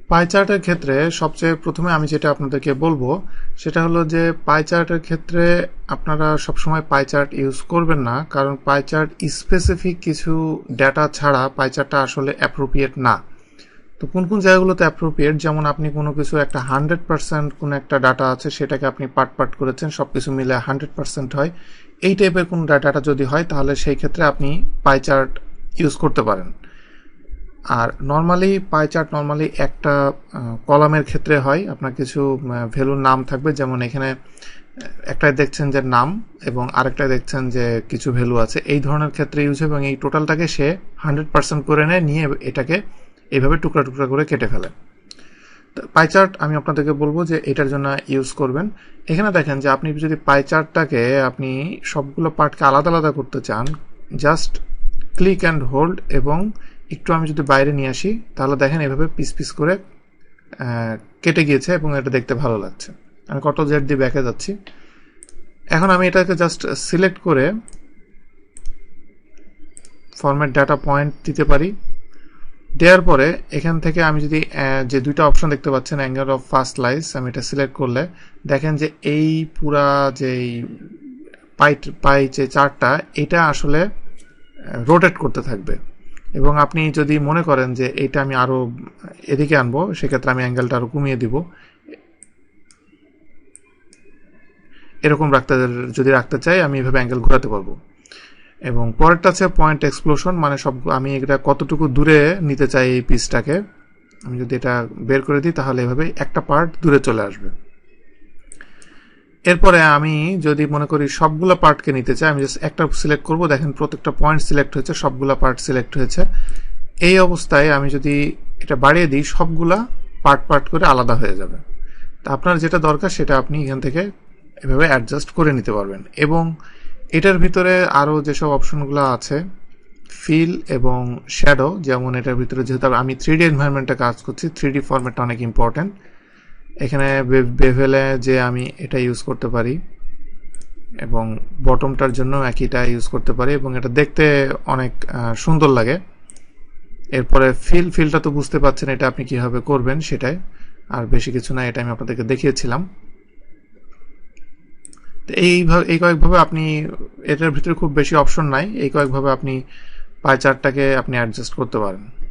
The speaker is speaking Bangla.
পাই চার্টের ক্ষেত্রে সবচেয়ে প্রথমে আমি যেটা আপনাদেরকে বলবো সেটা হলো যে পাই চার্টের ক্ষেত্রে আপনারা সবসময় পাই চার্ট ইউজ করবেন না, কারণ পাই চার্ট স্পেসিফিক কিছু ডেটা ছাড়া পাই চার্টটা আসলে অ্যাপ্রোপ্রিয়েট না। তো কোন কোন জায়গাগুলোতে অ্যাপ্রোপ্রিয়েট, যেমন আপনি কোনো কিছু একটা 100% কোনো একটা ডাটা আছে সেটাকে আপনি পার্ট করেছেন, সব কিছু মিলে 100% হয়, এই টাইপের কোন ডাটাটা যদি হয় তাহলে সেই ক্ষেত্রে আপনি পাই চার্ট ইউজ করতে পারেন। আর নর্মালি পাই চার্ট নর্মালি একটা কলামের ক্ষেত্রে হয়, আপনার কিছু ভ্যালুর নাম থাকবে, যেমন এখানে একটাই দেখছেন যে নাম এবং আরেকটাই দেখছেন যে কিছু ভ্যালু আছে, এই ধরনের ক্ষেত্রে ইউজ হবে এবং এই টোটালটাকে সে 100% করে নেয়, নিয়ে এটাকে এইভাবে টুকরা টুকরা করে কেটে ফেলে। পাই চার্ট আমি আপনাদেরকে বলবো যে এটার জন্য ইউজ করবেন। এখানে দেখেন যে আপনি যদি পাই চার্টটাকে আপনি সবগুলো পার্টকে আলাদা আলাদা করতে চান, জাস্ট ক্লিক অ্যান্ড হোল্ড এবং একটু আমি যদি বাইরে নিয়ে আসি তাহলে দেখেন এভাবে পিস পিস করে কেটে গিয়েছে এবং এটা দেখতে ভালো লাগছে। আমি কন্ট্রোল জেড দিয়ে ব্যাকে যাচ্ছি। এখন আমি এটাকে জাস্ট সিলেক্ট করে ফরম্যাট ডাটা পয়েন্ট দিতে পারি। দেওয়ার পরে এখান থেকে আমি যদি যে দুইটা অপশন দেখতে পাচ্ছেন অ্যাঙ্গেল অফ ফার্স্ট স্লাইস, আমি এটা সিলেক্ট করলে দেখেন যে এই পুরা যে পাই যে চার্টটা এটা আসলে রোটেট করতে থাকবে। এবং আপনি যদি মনে করেন যে এইটা আমি আরও এদিকে আনবো, সেক্ষেত্রে আমি অ্যাঙ্গেলটা আরও কমিয়ে দিব। এরকম যদি রাখতে চাই আমি এভাবে অ্যাঙ্গেল ঘোরাতে পারবো। এবং পরেরটা আছে পয়েন্ট এক্সপ্লোশন, মানে সব আমি এটা কতটুকু দূরে নিতে চাই এই পিসটাকে, আমি যদি এটা বের করে দিই তাহলে এভাবে একটা পার্ট দূরে চলে আসবে। এরপরে আমি যদি মনে করি সবগুলো পার্টকে নিতে চাই, আমি জাস্ট একটা সিলেক্ট করব, দেখেন প্রত্যেকটা পয়েন্ট সিলেক্ট হয়েছে, সবগুলো পার্ট সিলেক্ট হয়েছে। এই অবস্থায় আমি যদি এটা বাড়িয়ে দিই সবগুলা পার্ট করে আলাদা হয়ে যাবে। তা আপনার যেটা দরকার সেটা আপনি এখান থেকে এভাবে অ্যাডজাস্ট করে নিতে পারবেন। এবং এটার ভিতরে আরও যেসব অপশনগুলো আছে ফিল এবং শ্যাডো, যেমন এটার ভিতরে যেহেতু আমি 3D এনভায়রনমেন্টে কাজ করছি, 3D ফরম্যাটটা অনেক ইম্পর্টেন্ট। এখানে বেভেলে যে আমি এটা ইউজ করতে পারি এবং বটমটার জন্য একইটা ইউজ করতে পারি এবং এটা দেখতে অনেক সুন্দর লাগে। এরপরে ফিলটা তো বুঝতে পারছেন এটা আপনি কিভাবে করবেন সেটাই, আর বেশি কিছু না, এটা আমি আপনাদেরকে দেখিয়েছিলাম। এই কয়েকভাবে আপনি, এটার ভিতরে খুব বেশি অপশন নাই, এই কয়েকভাবে আপনি পাই চার্টটাকে আপনি অ্যাডজাস্ট করতে পারেন।